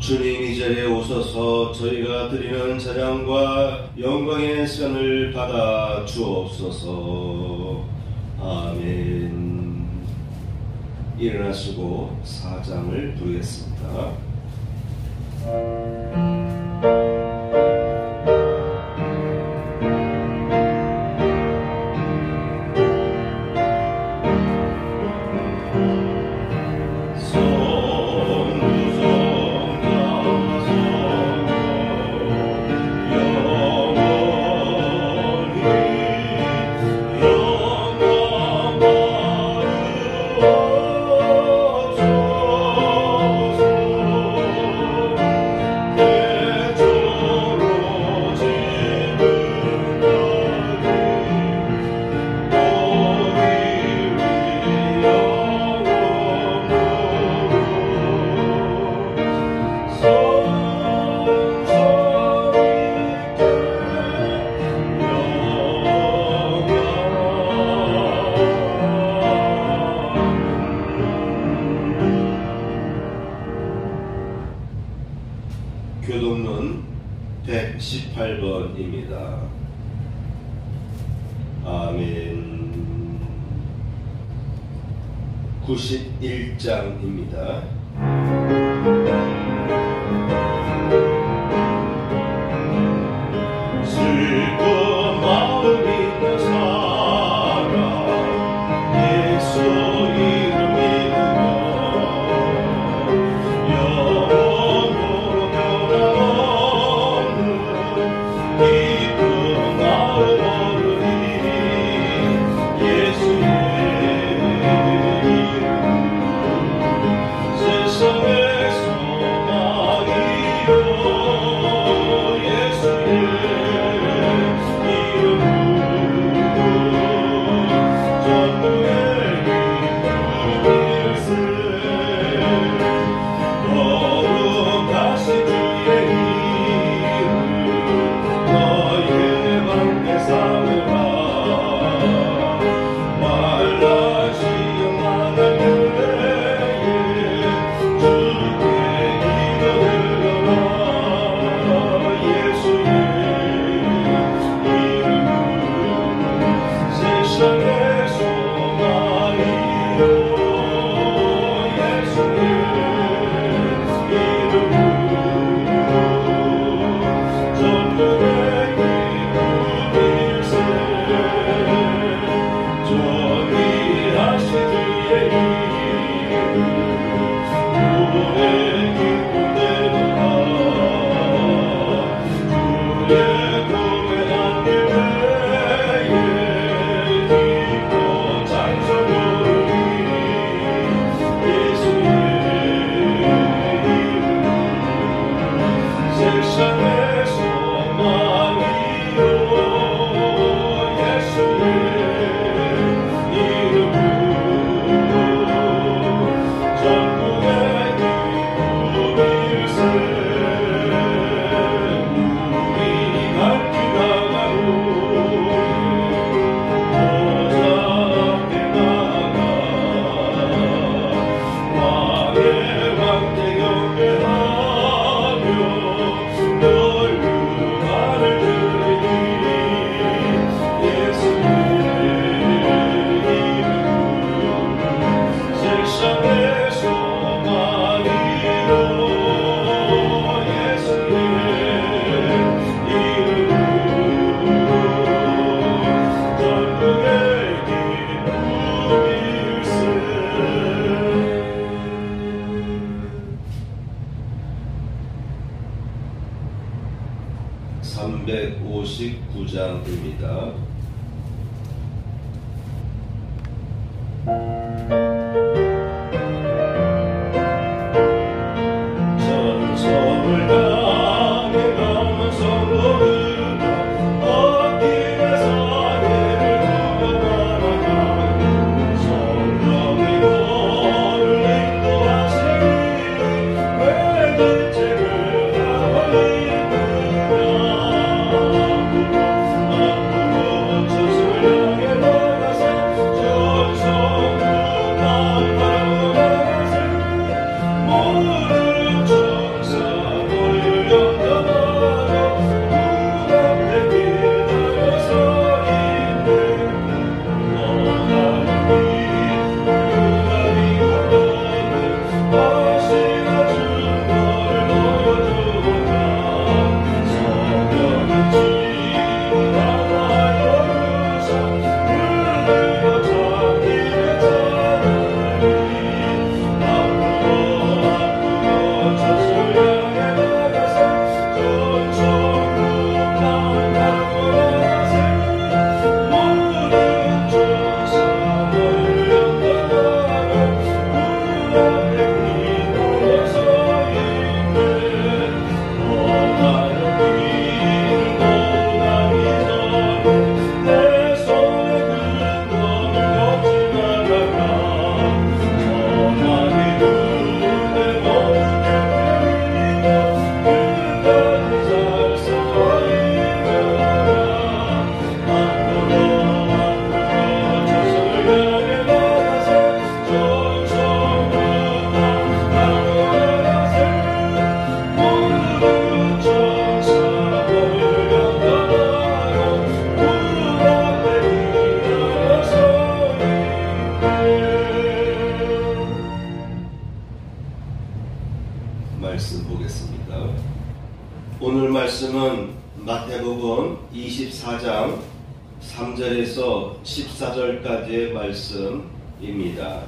주님, 이 자리에 오셔서 저희가 드리는 찬양과 영광의 시간을 받아 주옵소서. 아멘. 일어나시고 사장을 부르겠습니다. 교동론 118번입니다. 아멘. 91장입니다. 슬픈 마음 있는 사람 예수 이름 믿으며 영원으로 변함없는 기쁜 마음 얻으리. 예수의 이름 말씀은 마태복음 24장 3절에서 14절까지의 말씀입니다.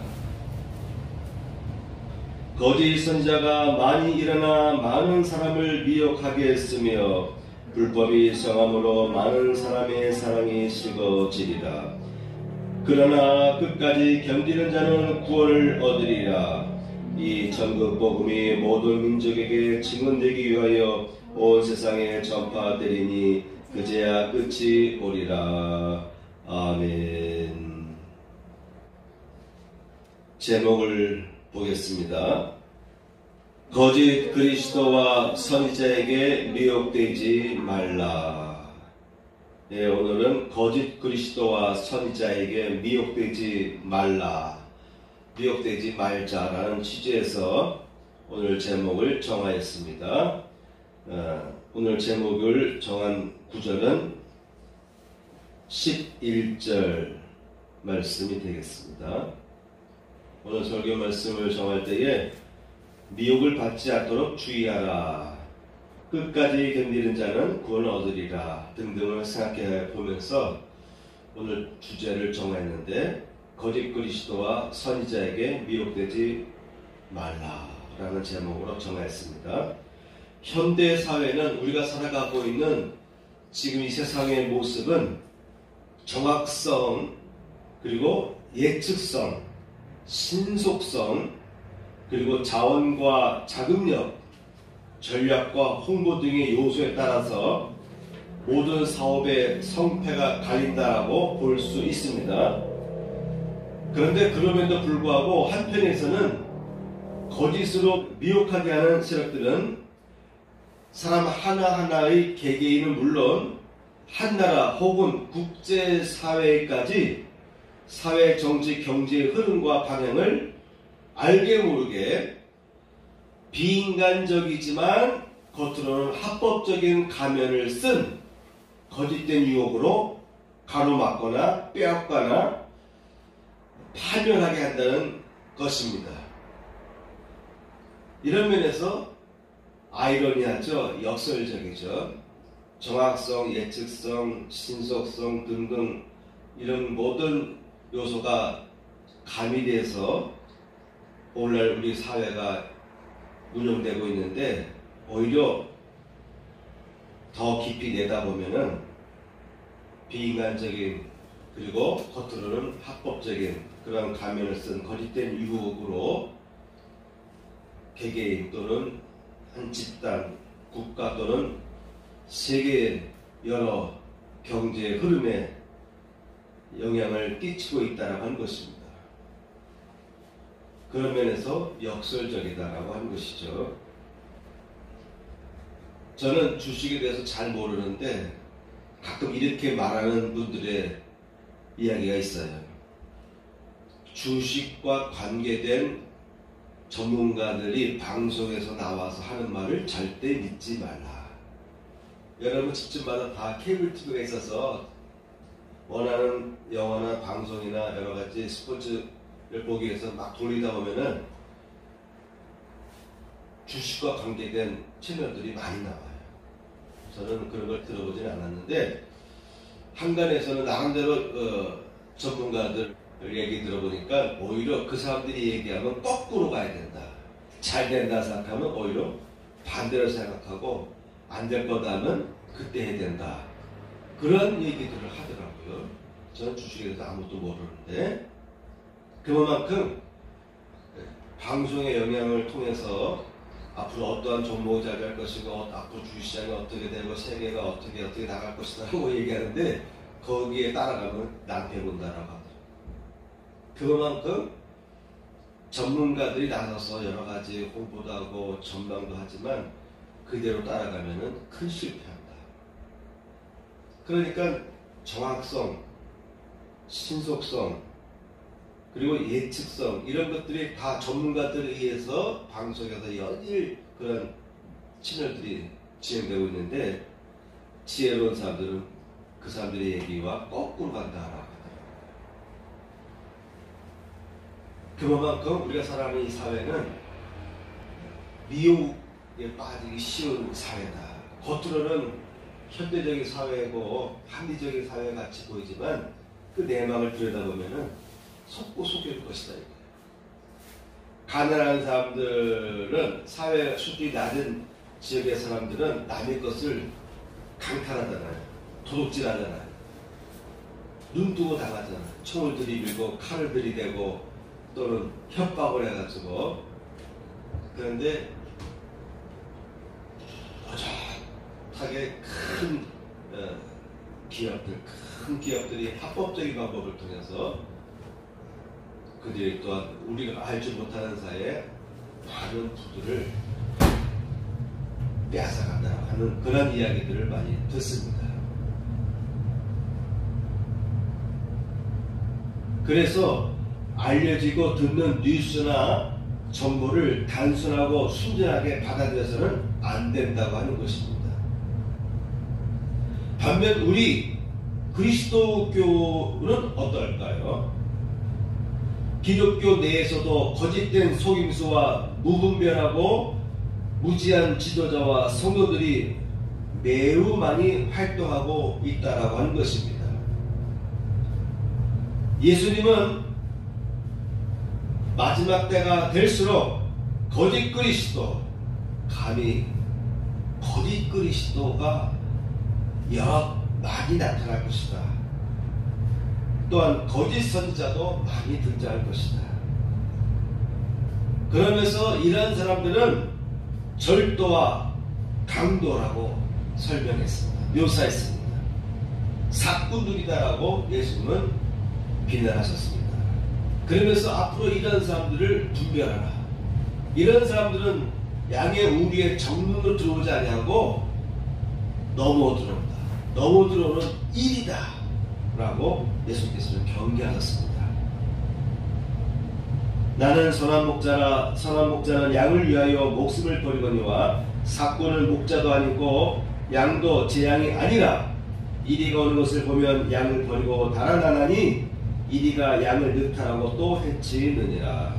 거짓 선지자가 많이 일어나 많은 사람을 미혹하게 했으며 불법이 성함으로 많은 사람의 사랑이 식어지리라. 그러나 끝까지 견디는 자는 구원을 얻으리라. 이 전국 복음이 모든 민족에게 증언되기 위하여 온 세상에 전파되리니 그제야 끝이 오리라. 아멘. 제목을 보겠습니다. 거짓 그리스도와 선지자에게 미혹되지 말라. 네, 오늘은 거짓 그리스도와 선지자에게 미혹되지 말라, 미혹되지 말자라는 취지에서 오늘 제목을 정하였습니다. 오늘 제목을 정한 구절은 11절 말씀이 되겠습니다. 오늘 설교 말씀을 정할 때에 미혹을 받지 않도록 주의하라, 끝까지 견디는 자는 구원을 얻으리라 등등을 생각해 보면서 오늘 주제를 정했는데, 거짓 그리스도와 선지자에게 미혹되지 말라라는 제목으로 정했습니다. 현대 사회는, 우리가 살아가고 있는 지금 이 세상의 모습은 정확성, 그리고 예측성, 신속성, 그리고 자원과 자금력, 전략과 홍보 등의 요소에 따라서 모든 사업의 성패가 갈린다고 볼 수 있습니다. 그런데 그럼에도 불구하고 한편에서는 거짓으로 미혹하게 하는 세력들은 사람 하나하나의 개개인은 물론 한 나라 혹은 국제사회까지 사회, 정치, 경제의 흐름과 방향을 알게 모르게 비인간적이지만 겉으로는 합법적인 가면을 쓴 거짓된 유혹으로 가로막거나 빼앗거나 파멸하게 한다는 것입니다. 이런 면에서 아이러니하죠. 역설적이죠. 정확성, 예측성, 신속성 등등 이런 모든 요소가 가미돼서 오늘날 우리 사회가 운영되고 있는데, 오히려 더 깊이 내다보면은 비인간적인, 그리고 겉으로는 합법적인 그런 가면을 쓴 거짓된 유혹으로 개개인 또는 한 집단, 국가 또는 세계의 여러 경제 흐름에 영향을 끼치고 있다고 하는 것입니다. 그런 면에서 역설적이다라고 하는 것이죠. 저는 주식에 대해서 잘 모르는데 가끔 이렇게 말하는 분들의 이야기가 있어요. 주식과 관계된 전문가들이 방송에서 나와서 하는 말을 절대 믿지 말라. 여러분 집집마다 다 케이블 TV가 있어서 원하는 영화나 방송이나 여러 가지 스포츠를 보기 위해서 막 돌리다 보면은 주식과 관계된 채널들이 많이 나와요. 저는 그런 걸 들어보지는 않았는데, 한간에서는 나름대로 전문가들 얘기 들어보니까 오히려 그 사람들이 얘기하면 거꾸로 가야 된다. 잘 된다 생각하면 오히려 반대로 생각하고, 안 될 거다 하면 그때 해야 된다. 그런 얘기들을 하더라고요. 저는 주식에 대해서 아무것도 모르는데, 그만큼 방송의 영향을 통해서 앞으로 어떠한 종목이 잘 될 것이고, 앞으로 주식시장이 어떻게 되고, 세계가 어떻게 나갈 것이라고 얘기하는데, 거기에 따라가면 낭패 본다라고 하더라고요. 그만큼 전문가들이 나서서 여러 가지 홍보도 하고 전망도 하지만 그대로 따라가면은 큰 실패한다. 그러니까 정확성, 신속성, 그리고 예측성, 이런 것들이 다 전문가들에 의해서 방송에서 연일 그런 채널들이 진행되고 있는데, 지혜로운 사람들은 그 사람들의 얘기와 거꾸로 간다라고 하더라고요. 그만큼 우리가 살아가는 이 사회는 미혹에 빠지기 쉬운 사회다. 겉으로는 현대적인 사회고 합리적인 사회 같이 보이지만 그 내막을 들여다보면은 속고 속일 것이다. 가난한 사람들은, 사회 수준이 낮은 지역의 사람들은 남의 것을 강탈하잖아요. 도둑질하잖아요. 눈 뜨고 당하잖아요. 총을 들이밀고 칼을 들이대고 또는 협박을 해가지고. 그런데 어젓하게 큰 기업들이 합법적인 방법을 통해서 그들이 또한 우리가 알지 못하는 사이에 많은 부들을 빼앗아간다 하는 그런 이야기들을 많이 듣습니다. 그래서 알려지고 듣는 뉴스나 정보를 단순하고 순전하게 받아들여서는 안 된다고 하는 것입니다. 반면 우리 그리스도교는 어떨까요? 기독교 내에서도 거짓된 속임수와 무분별하고 무지한 지도자와 성도들이 매우 많이 활동하고 있다라고 하는 것입니다. 예수님은 마지막 때가 될수록 거짓 그리스도, 감히 거짓 그리스도가 여러 많이 나타날 것이다. 또한 거짓 선지자도 많이 등장할 것이다. 그러면서 이런 사람들은 절도와 강도라고 설명했습니다. 묘사했습니다. 사꾼들이다라고 예수님은 비난하셨습니다. 그러면서 앞으로 이런 사람들을 분별하라. 이런 사람들은 양의 우리의 정문으로 들어오지 아니하고 넘어 들어온다. 넘어 들어오는 일이다. 라고 예수님께서는 경계하셨습니다. 나는 선한 목자라. 선한 목자는 양을 위하여 목숨을 버리거니와 사꾼은 목자도 아니고 양도 제 양이 아니라 이리가 오는 것을 보면 양을 버리고 달아나나니 이리가 양을 늑탈하고 또 해치느니라.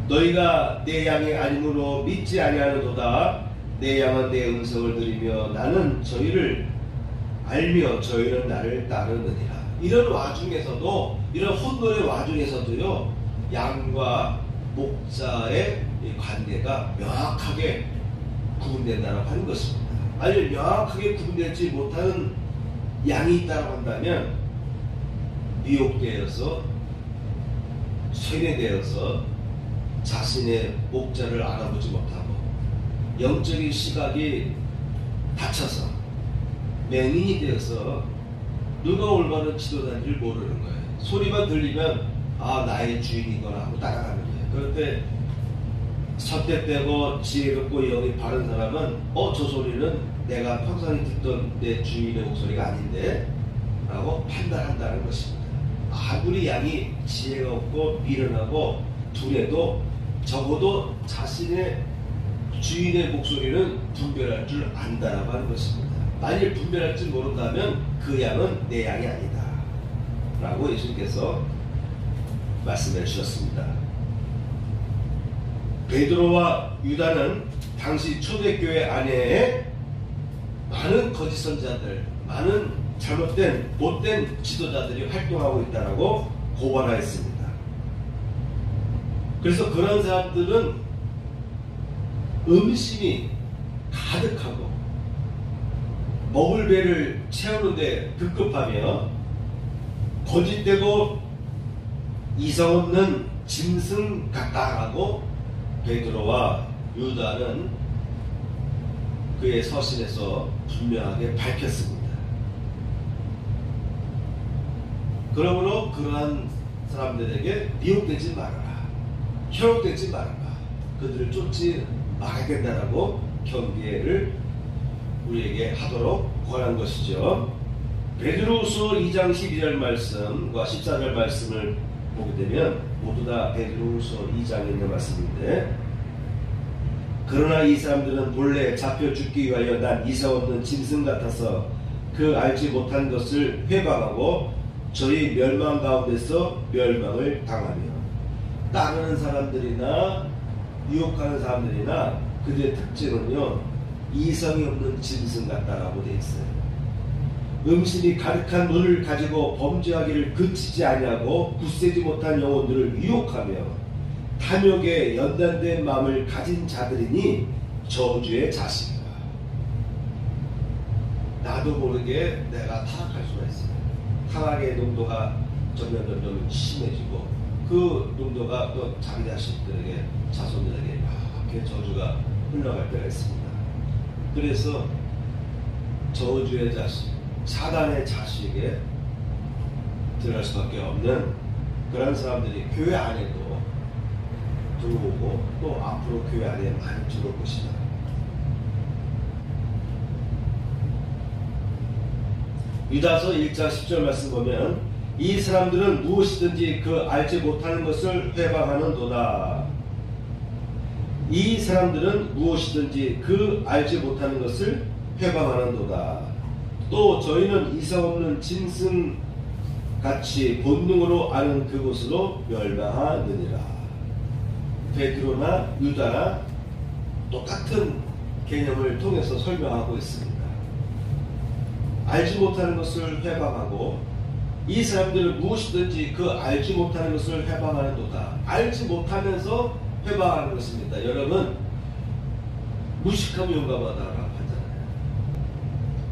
너희가 내 양이 아니므로 믿지 아니하는도다. 내 양은 내 음성을 들으며 나는 저희를 알며 저희는 나를 따르느니라. 이런 와중에서도, 이런 혼돈의 와중에서도요, 양과 목자의 관계가 명확하게 구분된다고 하는 것입니다. 아니, 명확하게 구분되지 못하는 양이 있다고 한다면 미혹되어서, 세뇌되어서 자신의 목자를 알아보지 못하고 영적인 시각이 닫혀서 맹인이 되어서 누가 올바른 지도자인지를 모르는 거예요. 소리만 들리면 아, 나의 주인이거나 하고 따라가는 거예요. 그런데 선택되고 지혜롭고 영이 바른 사람은 저 소리는 내가 평상시 듣던 내 주인의 목소리가 아닌데 라고 판단한다는 것입니다. 아무리 양이 지혜가 없고 미련하고 둔해도 적어도 자신의 주인의 목소리는 분별할 줄 안다라고 하는 것입니다. 만일 분별할 줄 모른다면 그 양은 내 양이 아니다 라고 예수님께서 말씀해 주셨습니다. 베드로와 유다는 당시 초대교회 안에 많은 거짓 선지자들, 많은 잘못된 못된 지도자들이 활동하고 있다라고 고발하였습니다. 그래서 그런 사람들은 음심이 가득하고 먹을 배를 채우는데 급급하며 거짓되고 이성 없는 짐승 같다라고 베드로와 유다는 그의 서신에서 분명하게 밝혔습니다. 그러므로 그러한 사람들에게 미혹되지 말아라, 현혹되지 말아라, 그들을 쫓지 말아야 된다라고 경계를 우리에게 하도록 권한 것이죠. 베드로후서 2장 12절 말씀과 14절 말씀을 보게 되면 모두 다 베드로후서 2장에 있는 말씀인데, 그러나 이 사람들은 본래 잡혀 죽기 위하여 난 이성 없는 짐승 같아서 그 알지 못한 것을 회방하고 저희 멸망 가운데서 멸망을 당하며, 따르는 사람들이나 유혹하는 사람들이나 그들의 특징은요, 이성이 없는 짐승 같다라고 되어 있어요. 음신이 가득한 눈을 가지고 범죄하기를 그치지 아니하고 굳세지 못한 영혼들을 유혹하며 탐욕에 연단된 마음을 가진 자들이니 저주의 자식이라. 나도 모르게 내가 타락할 수가 있어요. 타락의 농도가 점점 심해지고 그 농도가 또 자기 자식들에게, 자손들에게 이렇게 저주가 흘러갈 때가 있습니다. 그래서 저주의 자식, 사단의 자식에 들어갈 수밖에 없는 그런 사람들이 교회 안에도 들어오고 또 앞으로 교회 안에 많이 들어올 것이다. 유다서 1장 10절 말씀 보면 이 사람들은 무엇이든지 그 알지 못하는 것을 회방하는도다. 이 사람들은 무엇이든지 그 알지 못하는 것을 회방하는도다. 또 저희는 이성 없는 짐승같이 본능으로 아는 그것으로 멸망하느니라. 베드로나 유다나 똑같은 개념을 통해서 설명하고 있습니다. 알지 못하는 것을 회방하고 이 사람들은 무엇이든지 그 알지 못하는 것을 회방하는도다. 알지 못하면서 회방하는 것입니다. 여러분, 무식하면 용감하다라고 하잖아요.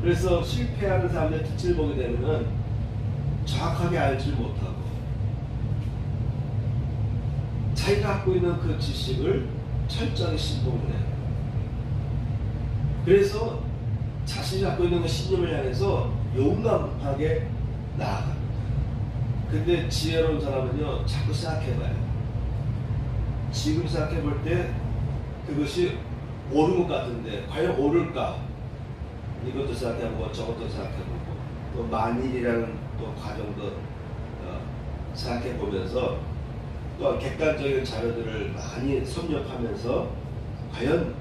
그래서 실패하는 사람들의 특징을 보게 되면 정확하게 알지 못하고 자기가 갖고 있는 그 지식을 철저히 신봉을 해요. 그래서 자신이 갖고 있는 그 신념을 향해서 용감하게 나아갑니다. 근데 지혜로운 사람은요, 자꾸 생각해봐요. 지금 생각해볼 때 그것이 옳은 것 같은데 과연 옳을까? 이것도 생각해보고 저것도 생각해보고 또 만일이라는 또 과정도 생각해보면서 또 객관적인 자료들을 많이 섭렵하면서 과연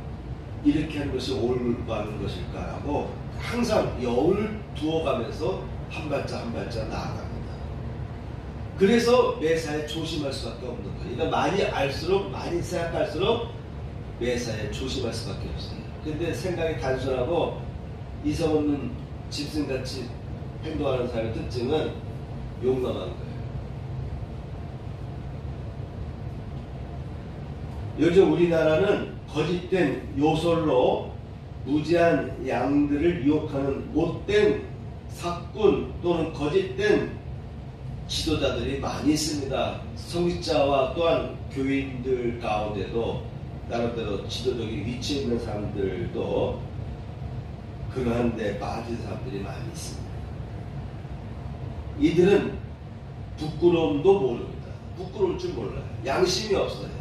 이렇게 하는 것이 옳은 것일까라고 항상 여울 두어가면서 한 발짝 한 발짝 나아갑니다. 그래서 매사에 조심할 수밖에 없는 거예요. 그러니까 많이 알수록, 많이 생각할수록 매사에 조심할 수밖에 없어요. 근데 생각이 단순하고 이성 없는 짐승같이 행동하는 사람의 특징은 용감한 거예요. 요즘 우리나라는 거짓된 요솔로 무지한 양들을 유혹하는 못된 사꾼 또는 거짓된 지도자들이 많이 있습니다. 성직자와 또한 교인들 가운데도 나름대로 지도적인 위치에 있는 사람들도 그러한 데 빠진 사람들이 많이 있습니다. 이들은 부끄러움도 모릅니다. 부끄러울 줄 몰라요. 양심이 없어요.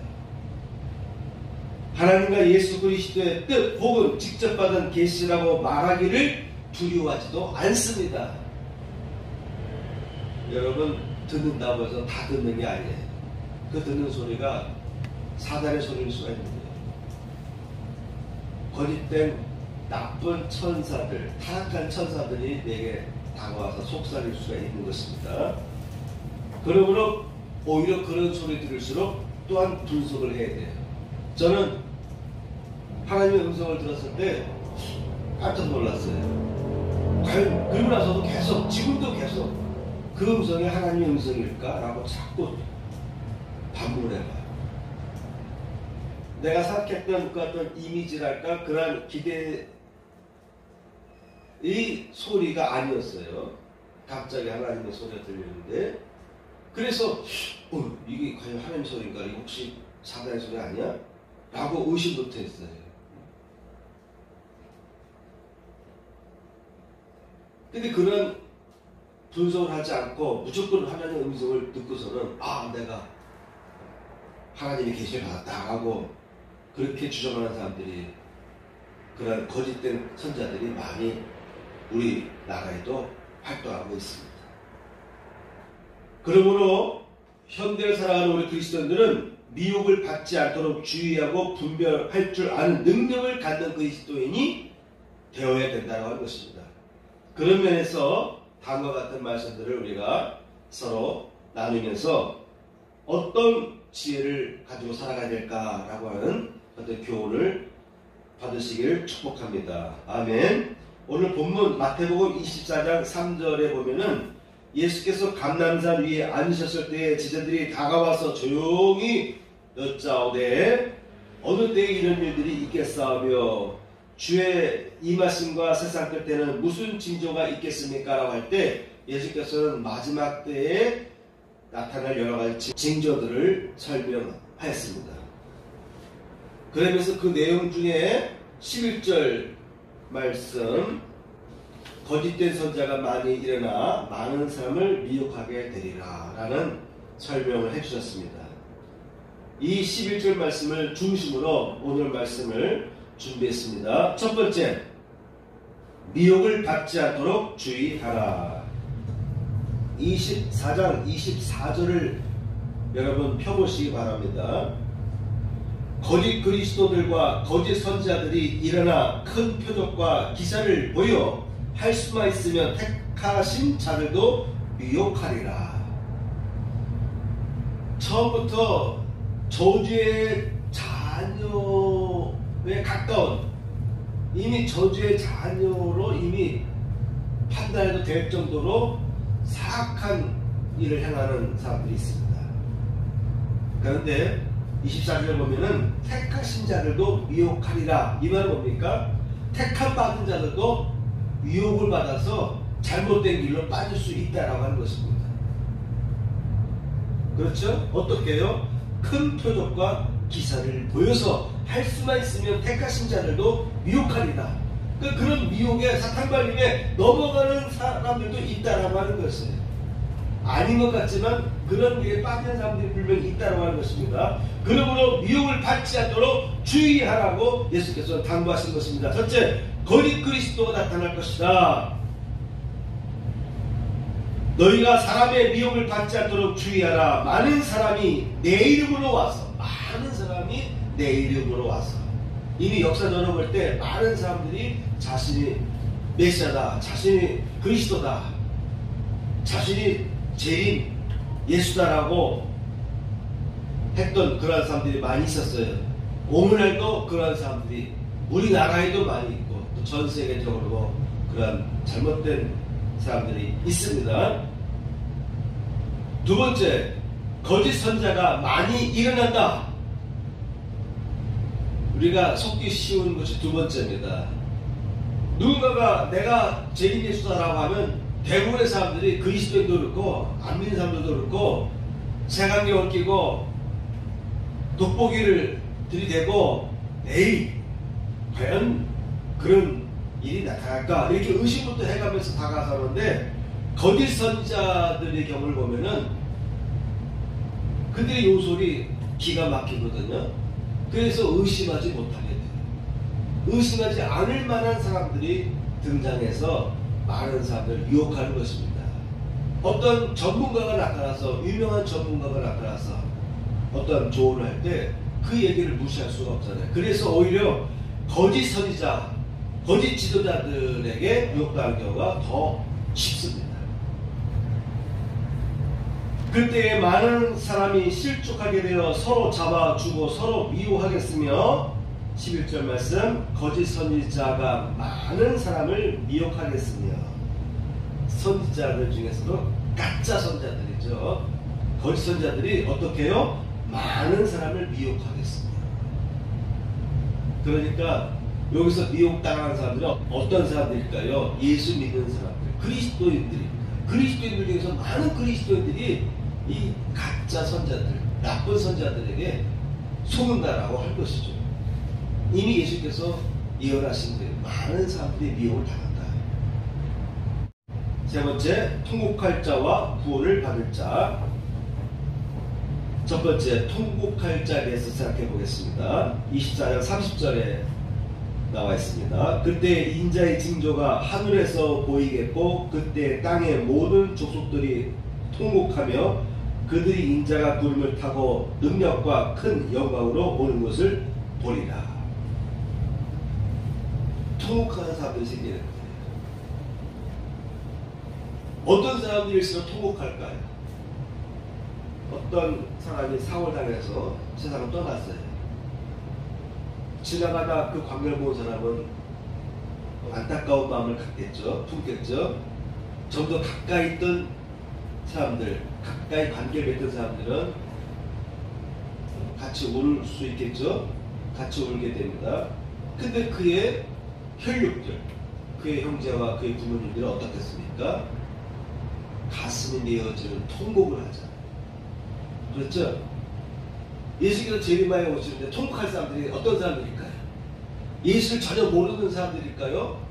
하나님과 예수 그리스도의 뜻 혹은 직접 받은 계시라고 말하기를 두려워하지도 않습니다. 여러분, 듣는다고 해서 다 듣는 게 아니에요. 그 듣는 소리가 사단의 소리일 수가 있는 거예요. 거짓된 나쁜 천사들, 타락한 천사들이 내게 다가와서 속삭일 수가 있는 것입니다. 그러므로 오히려 그런 소리 들을수록 또한 분석을 해야 돼요. 저는 하나님의 음성을 들었을 때 깜짝 놀랐어요. 과연 그러고 나서도 계속, 지금도 계속 그 음성이 하나님의 음성일까? 라고 자꾸 반문해봐요. 내가 생각했던 그 어떤 이미지랄까? 그런 기대의 소리가 아니었어요. 갑자기 하나님의 소리가 들리는데, 그래서 이게 과연 하나님 소리인가? 이거 혹시 사단의 소리 아니야? 라고 의심부터 했어요. 근데 그런 분석을 하지 않고 무조건 하나님의 음성을 듣고서는 내가 하나님의 계시를 받았다 하고 그렇게 주장하는 사람들이, 그런 거짓된 선자들이 많이 우리나라에도 활동하고 있습니다. 그러므로 현대를 살아가는 우리 그리스도인들은 미혹을 받지 않도록 주의하고 분별할 줄 아는 능력을 갖는 그리스도인이 되어야 된다고 하는 것입니다. 그런 면에서 다음과 같은 말씀들을 우리가 서로 나누면서 어떤 지혜를 가지고 살아가야 될까라고 하는 어떤 교훈을 받으시길 축복합니다. 아멘. 오늘 본문 마태복음 24장 3절에 보면은 예수께서 감람산 위에 앉으셨을 때에 제자들이 다가와서 조용히 여짜오되 어느 때에 이런 일들이 있겠사오며 주의 임하심과 세상 끝에는 무슨 징조가 있겠습니까? 라고 할 때 예수께서는 마지막 때에 나타날 여러 가지 징조들을 설명하였습니다. 그러면서 그 내용 중에 11절 말씀, 거짓된 선자가 많이 일어나 많은 사람을 미혹하게 되리라 라는 설명을 해주셨습니다. 이 11절 말씀을 중심으로 오늘 말씀을 준비했습니다. 첫 번째, 미혹을 받지 않도록 주의하라. 24장 24절을 여러분 펴보시기 바랍니다. 거짓 그리스도들과 거짓 선지자들이 일어나 큰 표적과 기사를 보여 할 수만 있으면 택하신 자들도 미혹하리라. 처음부터 저주의 자녀에 가까운, 이미 저주의 자녀로 이미 판단해도 될 정도로 사악한 일을 행하는 사람들이 있습니다. 그런데 24절을 보면은 택하신 자들도 미혹하리라. 이 말은 뭡니까? 택함 받은 자들도 유혹을 받아서 잘못된 길로 빠질 수 있다라고 하는 것입니다. 그렇죠? 어떻게 해요? 큰 표적과 기사를 보여서 할 수만 있으면 택하신 자들도 미혹하리라. 그런 미혹에 사탄발림에 넘어가는 사람들도 있다라고 하는 것이에요. 아닌 것 같지만 그런 길에 빠지는 사람들이 분명히 있다라고 하는 것입니다. 그러므로 미혹을 받지 않도록 주의하라고 예수께서 당부하신 것입니다. 첫째, 거짓 그리스도가 나타날 것이다. 너희가 사람의 미혹을 받지 않도록 주의하라. 많은 사람이 내 이름으로 와서, 이미 역사적으로 볼 때 많은 사람들이 자신이 메시아다, 자신이 그리스도다, 자신이 재림 예수다라고 했던 그러한 사람들이 많이 있었어요. 오늘날도 그러한 사람들이 우리나라에도 많이 있고 또 전 세계적으로 그러한 잘못된 사람들이 있습니다. 두 번째, 거짓 선자가 많이 일어난다. 우리가 속기 쉬운 것이 두 번째입니다. 누군가가 내가 재림 예수다라고 하면 대부분의 사람들이 그리스도인도 그렇고 안 믿는 사람들도 그렇고 색안경을 끼고 돋보기를 들이대고 에이 과연 그런 일이 나타날까 이렇게 의심부터 해가면서 다가서는데 거짓 선자들의 경우를 보면은 그들의 요소리 기가 막히거든요. 그래서 의심하지 못하게 돼요. 의심하지 않을 만한 사람들이 등장해서 많은 사람들을 유혹하는 것입니다. 어떤 전문가가 나타나서, 유명한 전문가가 나타나서 어떤 조언을 할 때 그 얘기를 무시할 수가 없잖아요. 그래서 오히려 거짓 선지자, 거짓 지도자들에게 유혹당하는 경우가 더 쉽습니다. 그때에 많은 사람이 실족하게 되어 서로 잡아주고 서로 미워하겠으며 11절 말씀, 거짓 선지자가 많은 사람을 미혹하겠으며, 선지자들 중에서도 가짜 선지자들이죠. 거짓 선지자들이 어떻게 해요? 많은 사람을 미혹하겠습니다. 그러니까 여기서 미혹당하는 사람들은 어떤 사람들일까요? 예수 믿는 사람들, 그리스도인들입니다. 그리스도인들 중에서 많은 그리스도인들이 이 가짜 선지자들, 나쁜 선지자들에게 속는다라고 할 것이죠. 이미 예수께서 예언하신 대로 많은 사람들이 미혹을 당한다. 세 번째, 통곡할 자와 구원을 받을 자. 첫 번째, 통곡할 자에 대해서 생각해 보겠습니다. 24장 30절에 나와 있습니다. 그때 인자의 징조가 하늘에서 보이겠고 그때 땅의 모든 족속들이 통곡하며 그들이 인자가 구름을 타고 능력과 큰 영광으로 오는 것을 보리라. 통곡하는 사람들이 생기는 거예요. 어떤 사람들일수록 통곡할까요? 어떤 사람이 사고를 당해서 세상을 떠났어요. 지나가다 그 광경을 본 사람은 안타까운 마음을 갖겠죠. 품겠죠. 좀 더 가까이 있던 사람들, 가까이 관계를 맺던 사람들은 같이 울 수 있겠죠. 같이 울게 됩니다. 근데 그의 혈육들, 그의 형제와 그의 부모님들은 어떻겠습니까? 가슴이 메어지는 통곡을 하잖아요. 그렇죠? 예수께서 제리마에 오시는데 통곡할 사람들이 어떤 사람들일까요? 예수를 전혀 모르는 사람들일까요?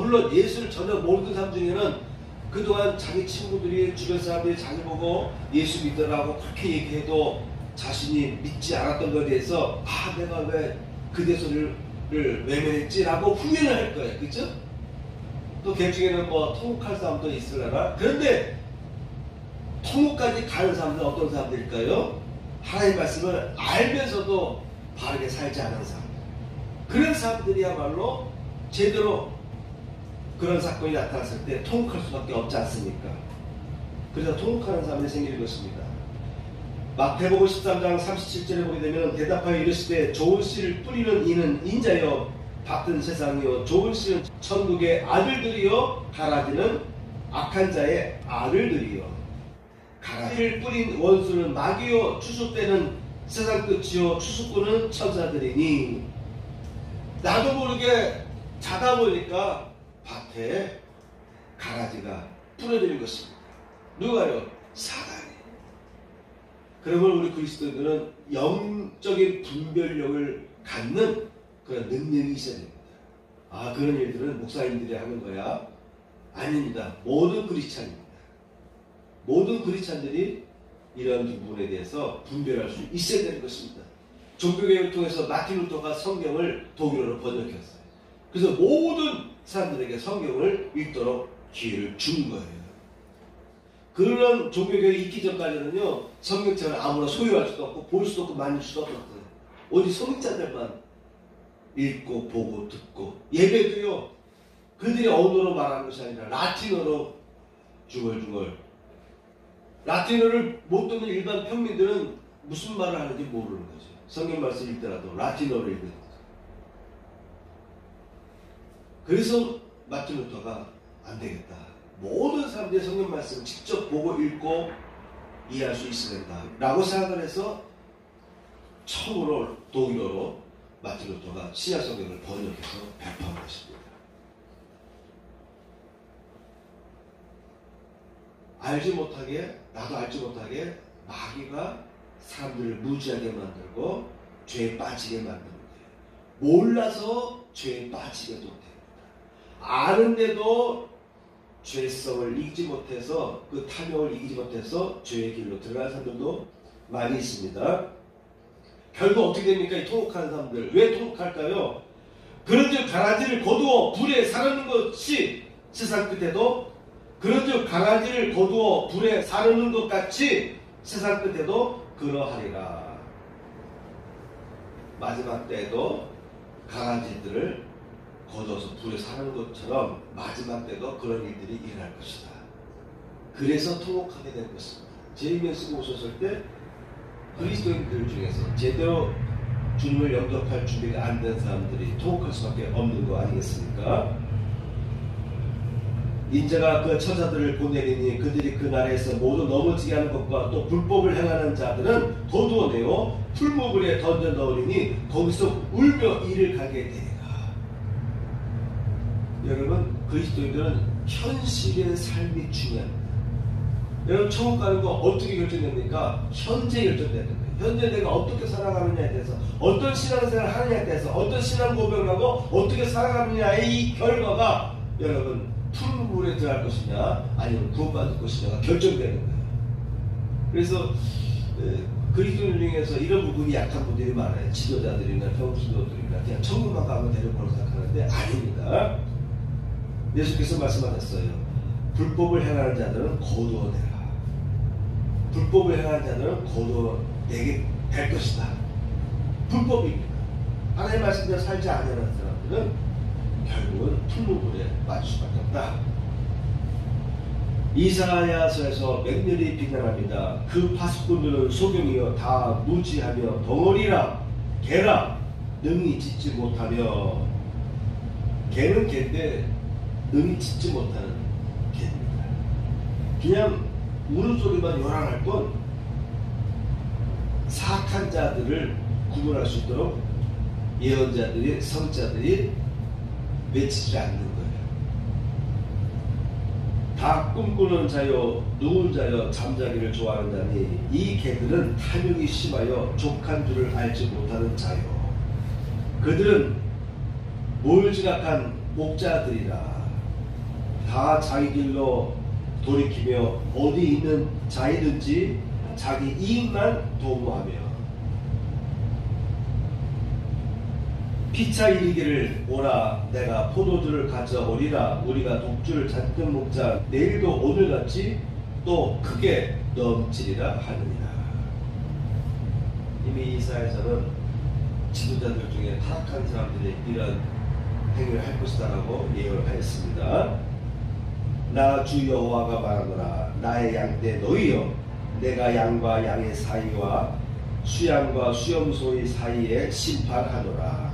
물론 예수를 전혀 모르는 사람 중에는 그동안 자기 친구들이, 주변 사람들이 자기 보고 예수 믿으라고 그렇게 얘기해도 자신이 믿지 않았던 것에 대해서 내가 왜 그대 소리를 외면했지라고 후회를 할 거예요. 그렇죠? 또 걔 중에는 통곡할 사람도 있으려나? 그런데 통곡까지 가는 사람들은 어떤 사람들일까요? 하나님의 말씀을 알면서도 바르게 살지 않은 사람들. 그런 사람들이야말로 제대로 그런 사건이 나타났을 때 통곡할 수밖에 없지 않습니까? 그래서 통곡하는 사람들이 생길 것입니다. 마태복음 13장 37절에 보게 되면 대답하여 이르시되 좋은 씨를 뿌리는 이는 인자여 받은 세상이요 좋은 씨는 천국의 아들들이요 가라지는 악한 자의 아들들이요 가라지를 뿌린 원수는 마귀요 추수때는 세상 끝이요 추수꾼은 천사들이니. 나도 모르게 자다 보니까 밭에 가라지가 뿌려지는 것입니다. 누가요? 사단이. 그러면 우리 그리스도인들은 영적인 분별력을 갖는 그런 능력이 있어야 됩니다. 그런 일들은 목사님들이 하는 거야? 아닙니다. 모든 크리스찬입니다. 모든 크리스찬들이 이런 부분에 대해서 분별할 수 있어야 되는 것입니다. 종교개혁을 통해서 마틴 루터가 성경을 독일어로 번역했어요. 그래서 모든 사람들에게 성경을 읽도록 기회를 준 거예요. 그런 종교개혁이 있기 전까지는요, 성경책을 아무나 소유할 수도 없고 볼 수도 없고 만질 수도 없었어요. 오직 성직자들만 읽고 보고 듣고, 예배도요 그들이 언어로 말하는 것이 아니라 라틴어로 중얼중얼. 라틴어를 못 듣는 일반 평민들은 무슨 말을 하는지 모르는 거죠. 성경 말씀 읽더라도 라틴어를 읽는 거죠. 그래서 마틴 루터가 안 되겠다. 모든 사람들이 성경 말씀을 직접 보고 읽고 이해할 수 있어야 된다 라고 생각을 해서 처음으로 독일어로 마틴 루터가 신약 성경을 번역해서 배포한 것입니다. 알지 못하게, 나도 알지 못하게 마귀가 사람들을 무지하게 만들고 죄에 빠지게 만드는 거예요. 몰라서 죄에 빠지게도 됩니다. 아는데도 죄성을 이기지 못해서, 그 탐욕을 이기지 못해서 죄의 길로 들어가는 사람들도 많이 있습니다. 결국 어떻게 됩니까? 이 통곡하는 사람들. 왜 통곡할까요? 그런즉 가라지를 거두어 불에 사르는 것이 세상 끝에도, 그런즉 가라지를 거두어 불에 사르는 것 같이 세상 끝에도 그러하리라. 마지막 때에도 가라지들을 거둬서 불에 사르는 것처럼 마지막 때도 그런 일들이 일어날 것이다. 그래서 통곡하게 된 것입니다. 제이메스 오셨을 때 그리스도인들 중에서 제대로 주님을 영접할 준비가 안 된 사람들이 통곡할 수밖에 없는 거 아니겠습니까? 인자가 그 천사들을 보내리니 그들이 그 나라에서 모두 넘어지게 하는 것과 또 불법을 행하는 자들은 거두어내어 풀무불에 던져 넣으리니 거기서 울며 이를 가게 되리라. 여러분, 그리스도인들은 현실의 삶이 중요합니다. 여러분, 천국 가는 거 어떻게 결정됩니까? 현재 결정되는 거예요. 현재 내가 어떻게 살아가느냐에 대해서, 어떤 신앙생활을 하느냐에 대해서, 어떤 신앙 고백을 하고 어떻게 살아가느냐의 이 결과가 여러분 풀물에 들어갈 것이냐 아니면 구원받을 것이냐가 결정되는 거예요. 그래서 그리스도인 중에서 이런 부분이 약한 분들이 많아요. 지도자들이나 평신도들이나 그냥 천국만 가면 되는 걸로 생각하는데 아닙니다. 예수께서 말씀하셨어요. 불법을 행하는 자들은 거두어내라. 불법을 행하는 자들은 거두어내게 될 것이다. 불법입니다. 하나님의 말씀대로 살지 않는 사람들은 결국은 풀무불에 빠질 수밖에 없다. 이사야서에서 맹렬히 비난합니다. 그 파수꾼들은 소경이여 다 무지하며 덩어리라 개라 능히 짓지 못하며, 개는 개인데 능히 짓지 못하는 개입니다. 그냥 울음소리만 요란할 뿐 사악한 자들을 구분할 수 있도록 예언자들이, 선자들이 외치지 않는 거예요. 다 꿈꾸는 자요, 누운 자요, 잠자기를 좋아하는 자니 이 개들은 탐욕이 심하여 족한 줄을 알지 못하는 자요. 그들은 몰지각한 목자들이라. 다 자기 길로 돌이키며 어디 있는 자이든지 자기 이익만 도모하며 피차 이르기를 오라 내가 포도주를 가져오리라. 우리가 독주를 잔뜩 먹자. 내일도 오늘같이 또 크게 넘치리라 하느니라. 이미 이사야서는 지도자들 중에 타락한 사람들이 이런 행위를 할 것이다라고 예언을 하였습니다. 나 주 여호와가 말하노라. 나의 양떼 너희여, 내가 양과 양의 사이와 수양과 수염소의 사이에 심판하노라.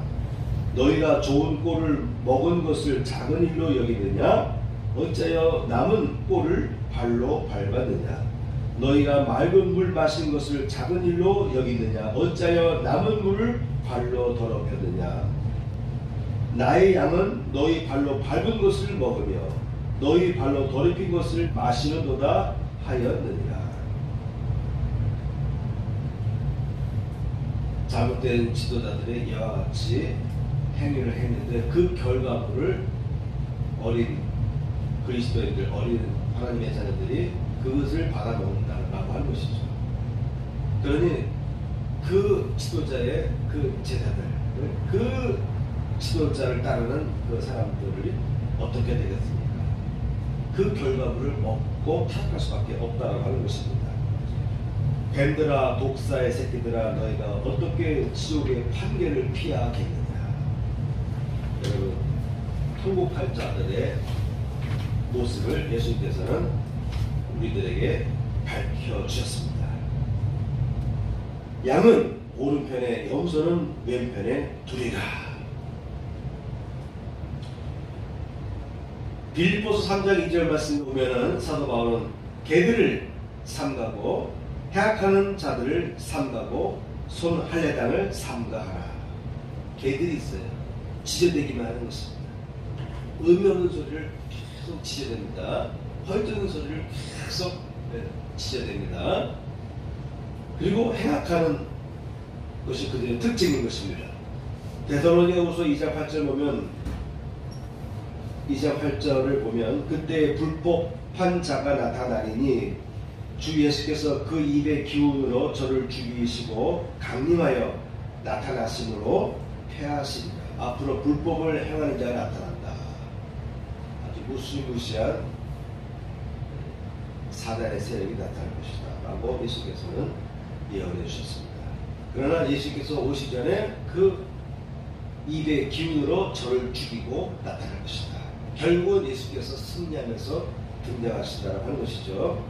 너희가 좋은 꼴을 먹은 것을 작은 일로 여기느냐? 어찌하여 남은 꼴을 발로 밟았느냐? 너희가 맑은 물 마신 것을 작은 일로 여기느냐? 어찌하여 남은 물을 발로 더럽혔느냐? 나의 양은 너희 발로 밟은 것을 먹으며 너희 발로 더럽힌 것을 마시는도다 하였느니라. 잘못된 지도자들의 이와 같이 행위를 했는데 그 결과물을 어린 그리스도인들, 어린 하나님의 자녀들이 그것을 받아먹는다고 하는 것이죠. 그러니 그 지도자의 그 제자들, 그 지도자를 따르는 그 사람들이 어떻게 되겠습니까? 그 결과물을 먹고 타락할 수밖에 없다고 하는 것입니다. 뱀들아, 독사의 새끼들아, 너희가 어떻게 지옥의 판결을 피하겠느냐? 여러분, 통곡할 자들의 모습을 예수님께서는 우리들에게 밝혀주셨습니다. 양은 오른편에, 염소는 왼편에 두리라. 빌립보서 3장 2절 말씀 보면은 사도 바울은 개들을 삼가고 해악하는 자들을 삼가고 손 할례당을 삼가하라. 개들이 있어요. 지저대기만 하는 것입니다. 의미 없는 소리를 계속 지저댑니다. 헐뜯는 소리를 계속 지저댑니다. 그리고 행악하는 것이 그들의 특징인 것입니다. 데살로니가후서 2장 8절 보면 2장 8절을 보면 그때 불법한 자가 나타나리니 주 예수께서 그 입의 기운으로 저를 죽이시고 강림하여 나타나심으로 패하시리라. 앞으로 불법을 행하는 자가 나타난다. 아주 무시무시한 사단의 세력이 나타날 것이다 라고 예수께서는 예언해 주셨습니다. 그러나 예수께서 오시기 전에 그 입의 기운으로 저를 죽이고 나타날 것이다. 결국은 예수께서 승리하면서 등장하시다라고 하는 것이죠.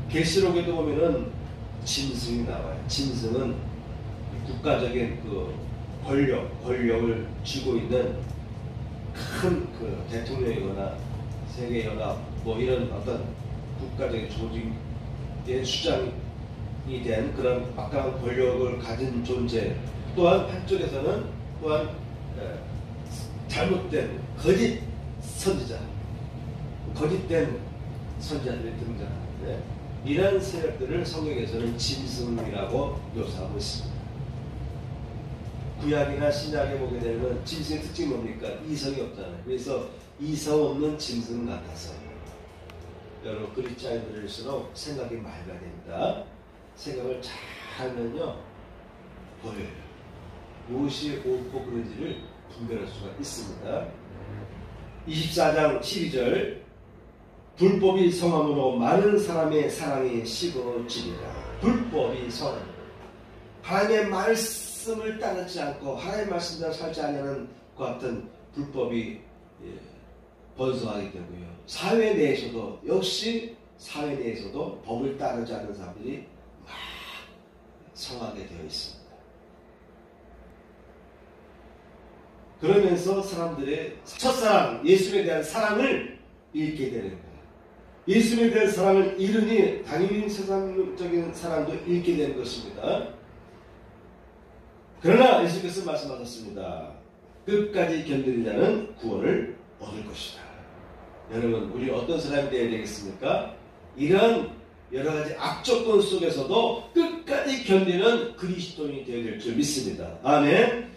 계시록에도 보면은 짐승이 나와요. 짐승은 국가적인 그 권력을 쥐고 있는 큰 그 대통령이거나 세계연합 뭐 이런 어떤 국가적인 조직의 수장이 된 그런 막강한 권력을 가진 존재. 또한 한쪽에서는 또한 잘못된 거짓 선지자, 거짓된 선지자들이 등장하는데 이런 세력들을 성경에서는 짐승이라고 묘사하고 있습니다. 구약이나 신약에 보게 되면 짐승의 특징이 뭡니까? 이성이 없잖아요. 그래서 이성 없는 짐승 같아서 여러분 그리스도인들일수록 생각이 맑아야 됩니다. 생각을 잘 하면요 보여요. 무엇이 옳고 그른지를 분별할 수가 있습니다. 24장 12절 불법이 성함으로 많은 사람의 사랑이 식어지리라. 불법이 성, 하나님의 말씀을 따르지 않고 하나님의 말씀대로 살지 않는 것 같은 불법이 번성하게 되고요. 사회 내에서도 역시 사회 내에서도 법을 따르지 않는 사람들이 막 성하게 되어 있습니다. 그러면서 사람들의 첫사랑, 예수에 대한 사랑을 잃게 되는 거예요. 예수에 대한 사랑을 잃으니 당연히 세상적인 사랑도 잃게 되는 것입니다. 그러나 예수께서 말씀하셨습니다. 끝까지 견디는 자는 구원을 얻을 것이다. 여러분, 우리 어떤 사람이 되어야 되겠습니까? 이런 여러 가지 악조건 속에서도 끝까지 견디는 그리스도인이 되어야 될 줄 믿습니다. 아멘.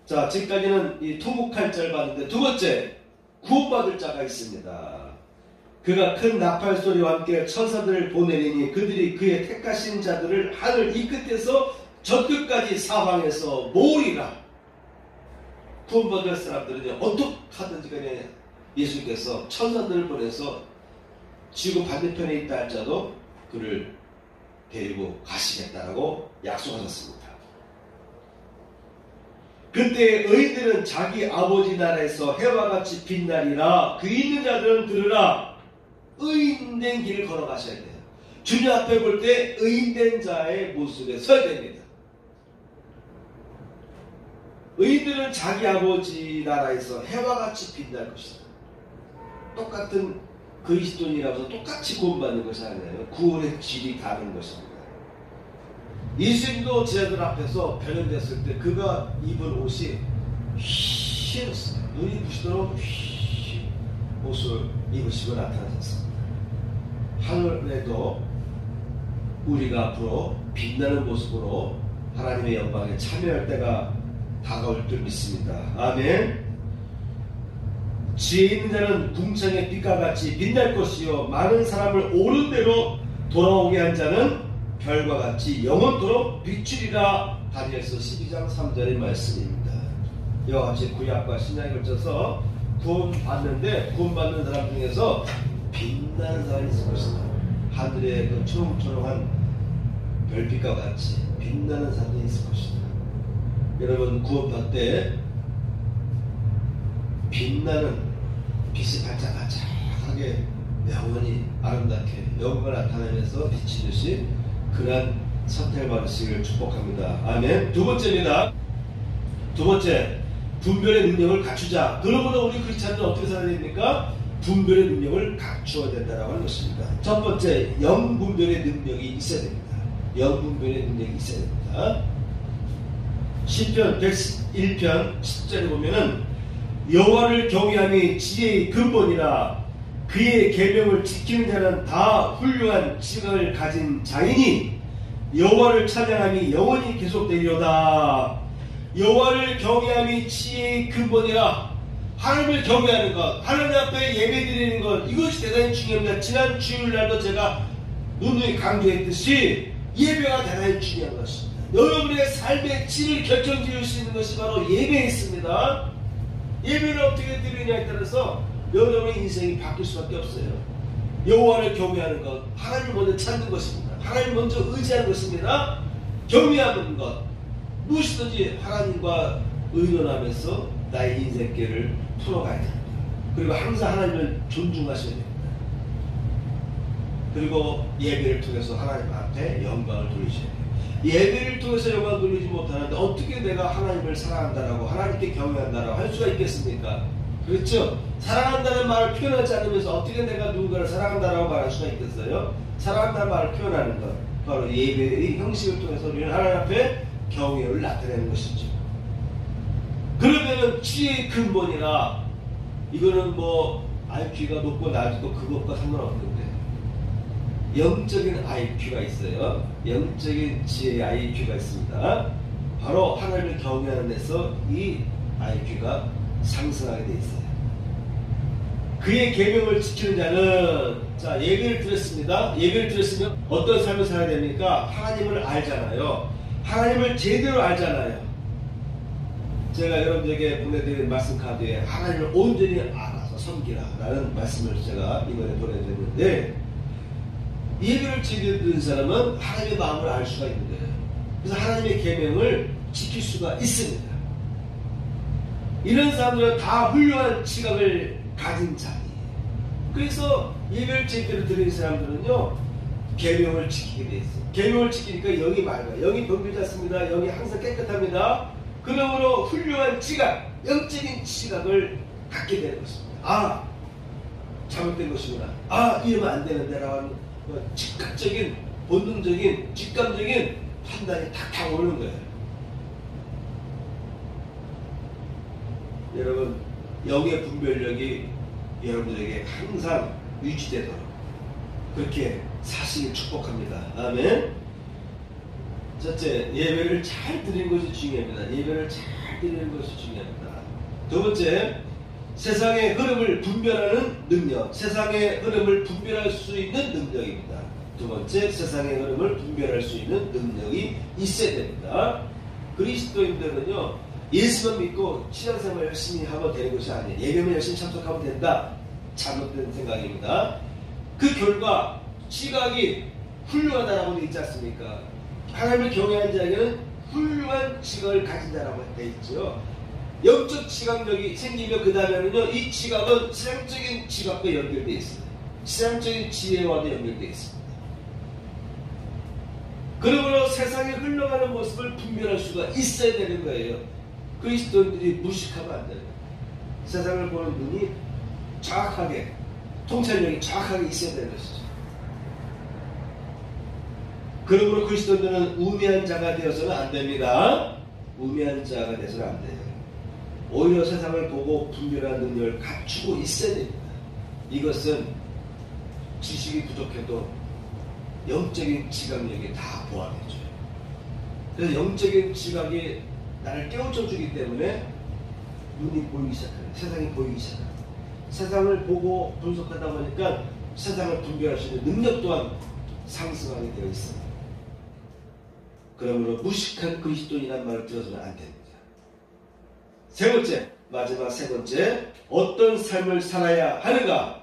자, 지금까지는 이 통곡할 자를 봤는데, 두 번째, 구원받을 자가 있습니다. 그가 큰 나팔 소리와 함께 천사들을 보내리니 그들이 그의 택하신 자들을 하늘 이 끝에서 저 끝까지 사방에서 모으리라. 구원받을 사람들은 어떻게 하든지 간에 예수님께서 천사들을 보내서 지구 반대편에 있다 할지라도 그를 데리고 가시겠다라고 약속하셨습니다. 그때 의인들은 자기 아버지 나라에서 해와 같이 빛나리라. 그 있는 자들은 들으라. 의인된 길을 걸어가셔야 돼요. 주님 앞에 볼 때 의인된 자의 모습에 서야 됩니다. 의인들은 자기 아버지 나라에서 해와 같이 빛날 것이다. 똑같은 그리스도인이라서 똑같이 구원받는 것이 아니에요. 구원의 질이 다른 것입니다. 예수님도 제자들 앞에서 변형됐을 때 그가 입은 옷이 휘었어요. 눈이 부시도록 휘 옷을 입으시고 나타나셨습니다. 하늘에도 우리가 앞으로 빛나는 모습으로 하나님의 영광에 참여할 때가 다가올 줄 믿습니다. 아멘. 지혜 있는 자는 궁창의 빛과 같이 빛날 것이요 많은 사람을 옳은 대로 돌아오게 한 자는 별과 같이 영원토록 비추리라. 다니엘서 12장 3절의 말씀입니다. 이와 같이 구약과 신약에 걸쳐서 구원받는데 구원받는 사람 중에서 빛나는 사람이 있을 것이다. 하늘의 그 초롱초롱한 별빛과 같이 빛나는 사람이 있을 것이다. 여러분, 구원받을 때 빛나는 빛이 반짝반짝하게 영원히 아름답게 영광을 나타내면서 비치듯이 그러한 선택을 받으시기를 축복합니다. 아멘. 두 번째입니다. 두 번째, 분별의 능력을 갖추자. 그러므로 우리 크리스찬들은 어떻게 살아야 됩니까? 분별의 능력을 갖추어야 된다고 하는 것입니다. 첫 번째, 영분별의 능력이 있어야 됩니다. 영분별의 능력이 있어야 됩니다. 시편 101편 10절에 보면은 여호와를 경외함이 지혜의 근본이라. 그의 계명을 지키는 자는 다 훌륭한 지각을 가진 자이니 여호와를 찬양함이 영원히 계속되리로다. 여호와를 경외함이 지혜의 근본이라. 하나님을 경외하는 것, 하나님 앞에 예배드리는 것, 이것이 대단히 중요합니다. 지난 주일날도 제가 누누이 강조했듯이 예배가 대단히 중요한 것입니다. 여러분의 삶의 질을 결정지을 수 있는 것이 바로 예배에 있습니다. 예배를 어떻게 드리느냐에 따라서 여러분의 인생이 바뀔 수밖에 없어요. 여호와를 경외하는 것, 하나님 먼저 찾는 것입니다. 하나님 먼저 의지하는 것입니다. 경외하는 것, 무엇이든지 하나님과 의논하면서 나의 인생길을 풀어가야 됩니다. 그리고 항상 하나님을 존중하셔야 됩니다. 그리고 예배를 통해서 하나님 앞에 영광을 돌리셔야 돼요. 예배를 통해서 영광을 돌리지 못하는데 어떻게 내가 하나님을 사랑한다라고 하나님께 경외한다라고 할 수가 있겠습니까? 그렇죠? 사랑한다는 말을 표현하지 않으면서 어떻게 내가 누군가를 사랑한다라고 말할 수가 있겠어요? 사랑한다는 말을 표현하는 것, 바로 예배의 형식을 통해서 우리는 하나님 앞에 경외를 나타내는 것이죠. 그러면은 지혜의 근본이라. 이거는 뭐 IQ가 높고 낮고 그것과 상관없는데 영적인 IQ가 있어요. 영적인 지혜의 IQ가 있습니다. 바로 하나님을 경외하는 데서 이 IQ가 상승하게 돼 있어요. 그의 계명을 지키는 자는, 자, 예배를 드렸습니다. 예배를 드렸으면 어떤 삶을 살아야 됩니까? 하나님을 알잖아요. 하나님을 제대로 알잖아요. 제가 여러분들에게 보내드린 말씀 카드에 하나님을 온전히 알아서 섬기라 라는 말씀을 제가 이번에 보내드렸는데, 예배를 제대로 드린 사람은 하나님의 마음을 알 수가 있는 거예요. 그래서 하나님의 계명을 지킬 수가 있습니다. 이런 사람들은 다 훌륭한 지각을 가진 자이에요. 그래서 예배를 제대로 드리는 사람들은요, 계명을 지키게 돼 있어요. 계명을 지키니까 영이 맑아요. 영이 병들지 않습니다. 영이 항상 깨끗합니다. 그러므로 훌륭한 지각, 영적인 지각을 갖게 되는 것입니다. 아, 잘못된 것이구나. 아, 이러면 안 되는데 라고 하는 즉각적인, 본능적인, 직감적인 판단이 탁탁 오는 거예요. 여러분, 영의 분별력이 여러분들에게 항상 유지되도록 그렇게 사시길 축복합니다. 아멘. 첫째, 예배를 잘 드리는 것이 중요합니다. 예배를 잘 드리는 것이 중요합니다. 두 번째, 세상의 흐름을 분별하는 능력. 세상의 흐름을 분별할 수 있는 능력입니다. 두 번째, 세상의 흐름을 분별할 수 있는 능력이 있어야 됩니다. 그리스도인들은요, 예수만 믿고 신앙생활 열심히 하면 되는 것이 아니에요. 예배만 열심히 참석하면 된다. 잘못된 생각입니다. 그 결과 지각이 훌륭하다라고 되어 있지 않습니까? 하나님을 경외하는 자에게는 훌륭한 지각을 가진 자라고 되어 있죠. 영적 지각력이 생기면 그 다음에는요, 이 지각은 신앙적인 지각과 연결되어 있습니다. 신앙적인 지혜와도 연결되어 있습니다. 그러므로 세상에 흘러가는 모습을 분별할 수가 있어야 되는 거예요. 그리스도인들이 무식하면 안 돼요. 세상을 보는 눈이 정확하게, 통찰력이 정확하게 있어야 되는 것이죠. 그러므로 그리스도인들은 우매한 자가 되어서는 안 됩니다. 우매한 자가 되어서는 안 돼요. 오히려 세상을 보고 분별하는 능력을 갖추고 있어야 됩니다. 이것은 지식이 부족해도 영적인 지각력이 다 보완해줘요. 그래서 영적인 지각이 나를 깨우쳐주기 때문에 눈이 보이기 시작해요. 세상이 보이기 시작해요. 세상을 보고 분석하다 보니까 세상을 분별할 수 있는 능력 또한 상승하게 되어 있습니다. 그러므로 무식한 그리스도인이라는 말을 들어서는 안 됩니다. 세 번째, 마지막 세 번째, 어떤 삶을 살아야 하는가?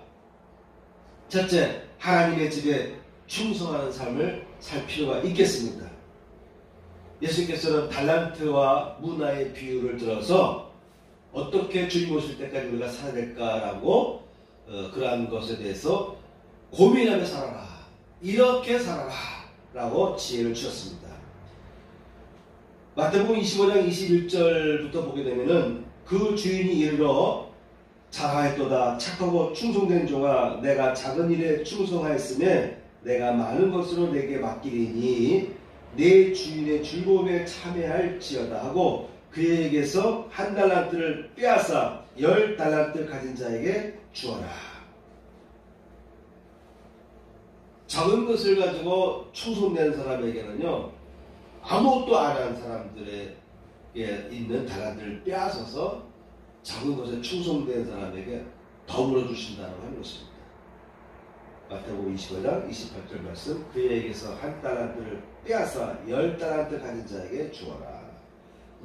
첫째, 하나님의 집에 충성하는 삶을 살 필요가 있겠습니다. 예수께서는 달란트와 문화의 비유를 들어서 어떻게 주님 오실 때까지 우리가 살아야 될까라고 그러한 것에 대해서 고민하며 살아라. 이렇게 살아라. 라고 지혜를 주셨습니다. 마태복음 25장 21절부터 보게 되면은 그 주인이 이르러 잘하였도다. 착하고 충성된 종아, 내가 작은 일에 충성하였으면 내가 많은 것으로 내게 맡기리니 내 주인의 즐거움에 참여할지어다 하고 그에게서 1달란트를 빼앗아 10달란트 가진 자에게 주어라. 작은 것을 가지고 충성된 사람에게는요, 아무것도 안 한 사람들에게 있는 달란트를 빼앗아서 작은 것에 충성된 사람에게 더불어 주신다고 하는 것입니다. 마태복음 25장 28절 말씀, 그에게서 1달란트를 빼앗아 10달란트 가진 자에게 주어라.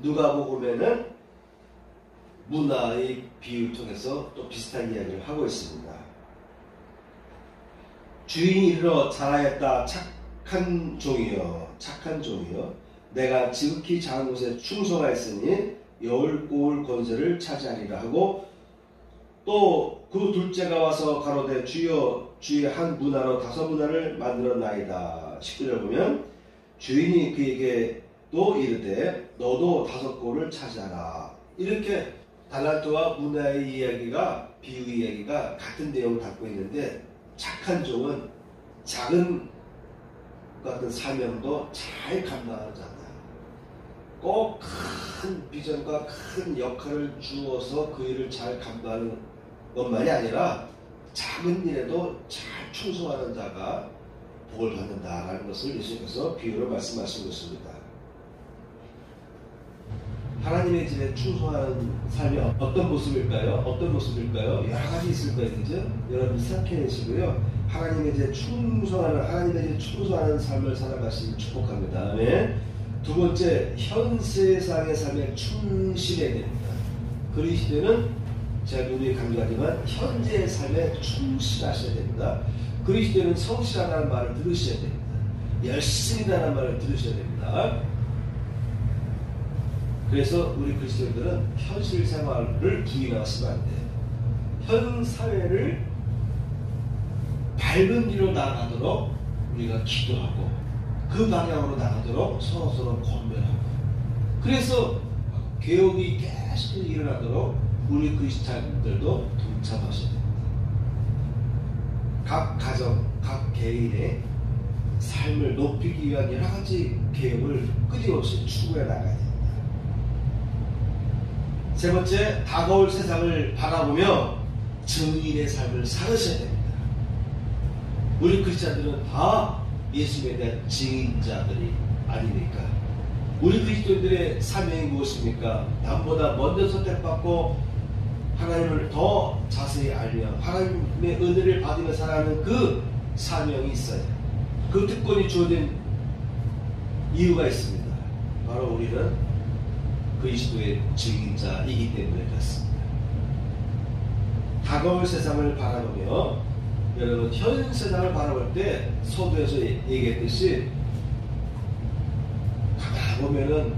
누가복음에는 문화의 비유를 통해서 또 비슷한 이야기를 하고 있습니다. 주인이 이르러 잘하였다. 착한 종이여 내가 지극히 작은 곳에 충성하였으니 10고을 권세를 차지하리라 하고, 또 그 둘째가 와서 가로되 주여 주의 한 문화로 5문화를 만들었나이다. 19절 보면 주인이 그에게 또 이르되 너도 5고를 차지하라. 이렇게 달란트와 문화의 이야기가, 비유 이야기가 같은 내용을 갖고 있는데, 착한 종은 작은 같은 사명도 잘 감당하는 자다. 꼭 큰 비전과 큰 역할을 주어서 그 일을 잘 감당하는 것만이 아니라 작은 일에도 잘 충성하는 자가 복을 받는다라는 것을 예수님께서 비유로 말씀하신 것입니다. 하나님의 집에 충성하는 삶이 어떤 모습일까요? 어떤 모습일까요? 여러 가지 있을 거예요, 그죠? 여러분 생각해내시고요. 하나님의 집에 충성하는 삶을 살아가시길 축복합니다. 네. 두 번째, 현 세상의 삶에 충실해야 됩니다. 그리스도는 제가 누누이 강조하지만 현재의 삶에 충실하셔야 됩니다. 그리스도는 성실하다는 말을 들으셔야 됩니다. 열심히다는 말을 들으셔야 됩니다. 그래서 우리 그리스도인들은 현실 생활을 부인하시면 안 돼요. 현 사회를 밝은 길로 나아가도록 우리가 기도하고 그 방향으로 나가도록 서로서로 권면하고, 그래서 개혁이 계속 일어나도록 우리 그리스도인들도 동참하셔야 됩니다. 각 가정, 각 개인의 삶을 높이기 위한 여러 가지 개혁을 끊임없이 추구해 나가야 됩니다. 세 번째, 다가올 세상을 바라보며 증인의 삶을 살으셔야 됩니다. 우리 그리스도인들은 다 예수님에 대한 증인자들이 아닙니까? 우리 그리스도인들의 사명이 무엇입니까? 남보다 먼저 선택받고 하나님을 더 자세히 알며 하나님의 은혜를 받으며 살아가는 그 사명이 있어요. 그 특권이 주어진 이유가 있습니다. 바로 우리는 그리스도의 증인자이기 때문에 그렇습니다. 다가올 세상을 바라보며, 여러분 현 세상을 바라볼 때 서두에서 얘기했듯이 가만 보면은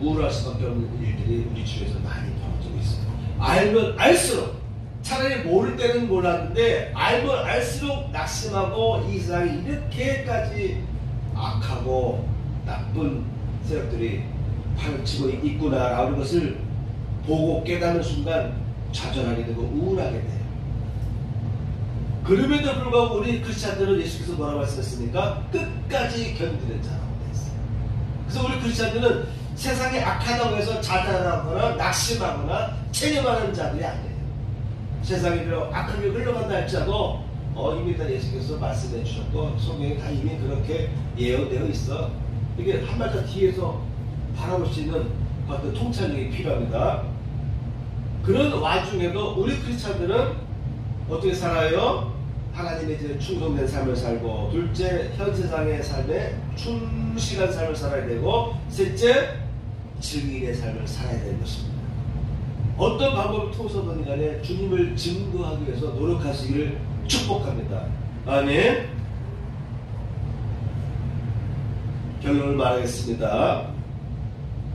우울할 수밖에 없는 일들이 우리 주위에서 많이 벌어지고 있어요. 알면 알수록, 차라리 모를 때는 몰랐는데 알면 알수록 낙심하고 이 세상이 이렇게까지 악하고 나쁜 세력들이 파헤치고 있구나라는 것을 보고 깨닫는 순간 좌절하게 되고 우울하게 돼요. 그럼에도 불구하고 우리 크리스찬들은 예수께서 뭐라고 말씀했습니까? 끝까지 견디는 자라고 했어요. 그래서 우리 크리스찬들은 세상이 악하다고 해서 자잘하거나 낙심하거나 체념하는 자들이 아니에요. 세상이 비록 악하게 흘러간다 할지라도 이미 다 예수께서 말씀해 주셨고 성경에 다 이미 그렇게 예언되어 있어. 이게 한 발짝 뒤에서 바라볼 수 있는 어떤 통찰력이 필요합니다. 그런 와중에도 우리 크리스찬들은 어떻게 살아요? 하나님의 이제 충성된 삶을 살고, 둘째, 현 세상의 삶에 충실한 삶을 살아야 되고, 셋째, 증인의 삶을 살아야 되는 것입니다. 어떤 방법을 통해서든 간에 주님을 증거하기 위해서 노력하시기를 축복합니다. 아멘. 결론을 말하겠습니다.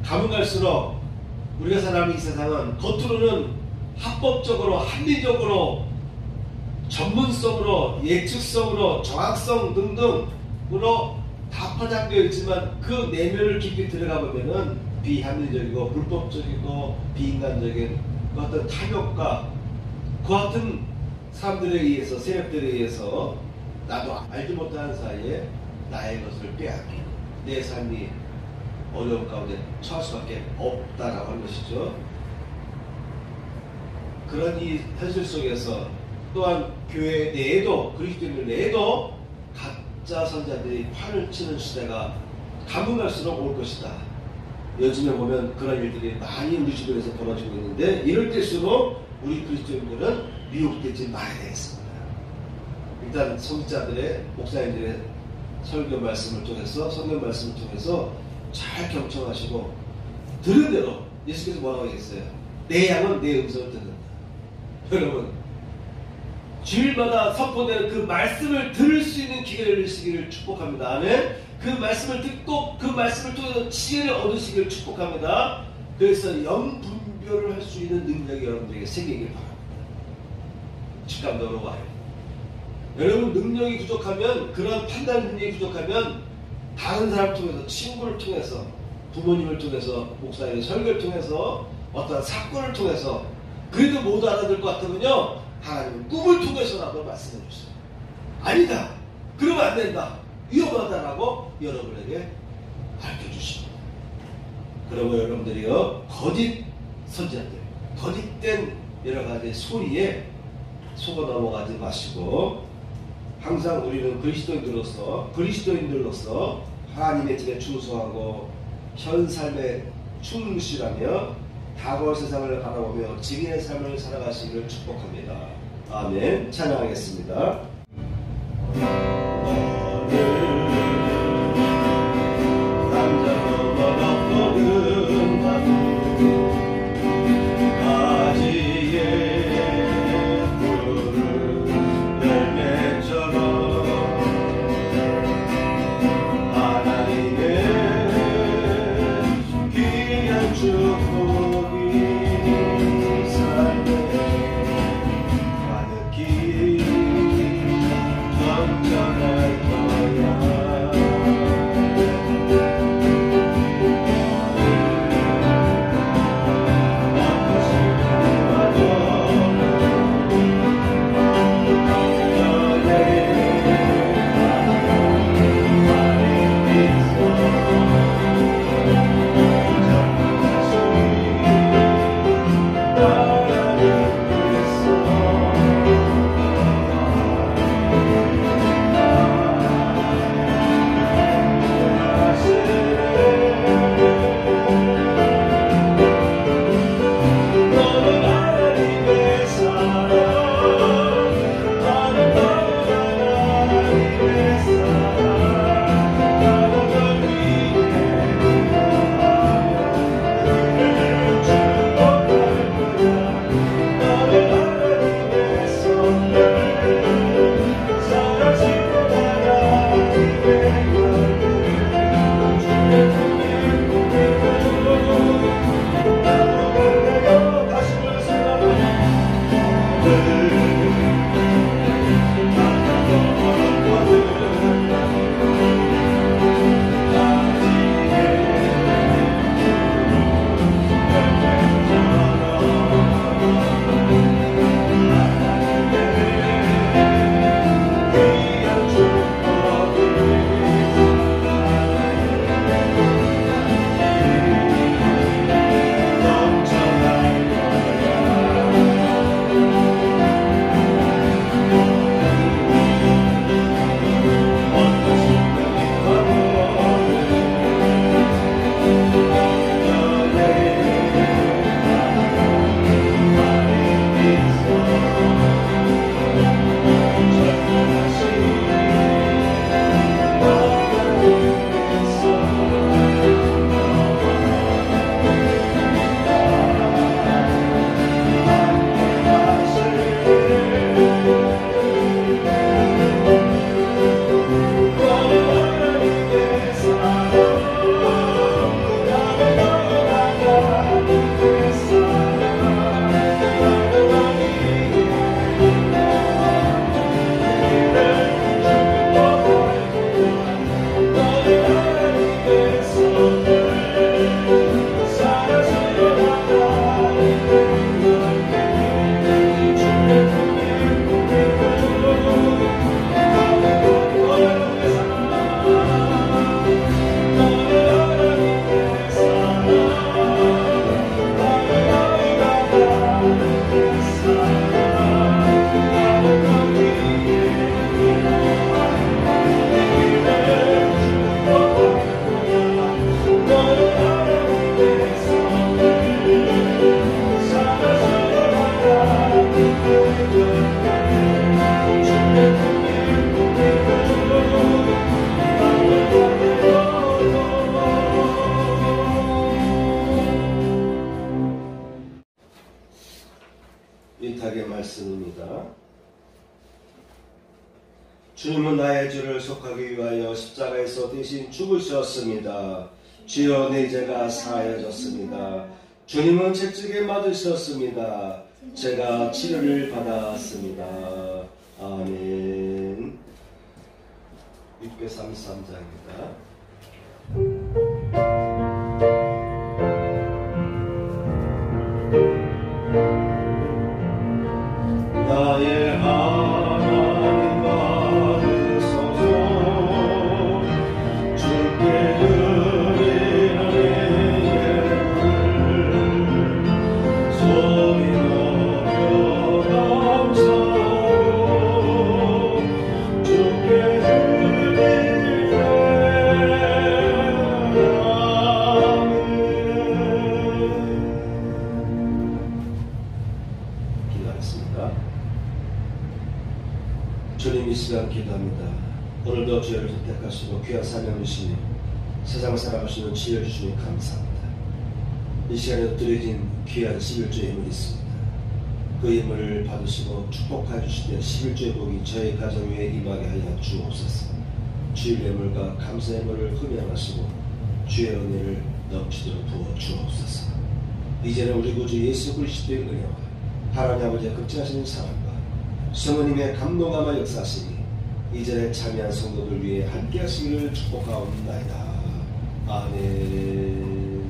가면 갈수록 우리가 살아가는 이 세상은 겉으로는 합법적으로, 합리적으로, 전문성으로, 예측성으로, 정확성 등등으로 다 포장되어 있지만 그 내면을 깊이 들어가 보면은 비합리적이고 불법적이고 비인간적인 그 어떤 탐욕과 그 같은 사람들에 의해서, 세력들에 의해서 나도 알지 못하는 사이에 나의 것을 빼앗기고 내 삶이 어려운 가운데 처할 수밖에 없다라고 하는 것이죠. 그런 이 현실 속에서 또한 교회 내에도, 그리스도인들 내에도 가짜 선자들이 판을 치는 시대가 가면 갈수록 올 것이다. 요즘에 보면 그런 일들이 많이 우리 주변에서 벌어지고 있는데, 이럴 때일수록 우리 그리스도인들은 미혹되지 말아야 되겠습니다. 일단 성자들의, 목사님들의 설교 말씀을 통해서, 성경 말씀을 통해서 잘 경청하시고 들은 대로, 예수께서 뭐라고 얘기했어요? 내 양은 내 음성을 듣는다. 여러분, 주일마다 선포되는 그 말씀을 들을 수 있는 기회를 주시기를 축복합니다. 아멘. 그 말씀을 듣고 그 말씀을 통해서 지혜를 얻으시기를 축복합니다. 그래서 영분별을 할 수 있는 능력이 여러분들에게 생기길 바랍니다. 직감적으로 와요. 여러분 능력이 부족하면, 그런 판단 능력이 부족하면 다른 사람 통해서, 친구를 통해서, 부모님을 통해서, 목사님의 설교를 통해서, 어떤 사건을 통해서 그래도 못 알아들 것 같으면요, 하나님은 꿈을 통해서라도 말씀해 주세요. 아니다, 그러면 안 된다, 위험하다라고 여러분에게 밝혀주십니다. 그리고 여러분들이요, 거짓 선지자들, 거짓된 여러 가지 소리에 속아 넘어가지 마시고, 항상 우리는 그리스도인들로서 하나님의 집에 충성하고 현 삶에 충실하며 다가올 세상을 바라보며 증인의 삶을 살아가시기를 축복합니다. 아멘. 찬양하겠습니다. 감정 저희를 위하여 십자가에서 대신 죽으셨습니다. 주여 내 죄가 사하여졌습니다. 주님은 채찍에 맞으셨습니다. 제가 치료를 받았습니다. 아멘. 633장입니다. 나의 하나님 받으소서. 주께 드리는 예물을 소리 높여 감사하고 주께 드리네. 아멘. 기도하겠습니다. 주님, 이 시간 기도합니다. 오늘도 저희를 선택하시고 귀한 사명을 주시니 세상 살아가시는 지혜를 주시니 감사합니다. 이 시간에 드려진 귀한 11조의 예물이 있습니다. 그 예물을 받으시고 축복하여 주실 때 11조의 복이 저희 가정 위에 임하게 하여 주옵소서. 주의 예물과 감사 예물을 흠양하시고 주의 은혜를 넘치도록 부어 주옵소서. 이제는 우리 구주 예수 그리스도의 은혜와 하나님 아버지의 극진하신 사랑과 성령님의 감동함과 역사하시니 이전에 참여한 성도들 위해 함께 하시기를 축복하옵나이다. 아멘.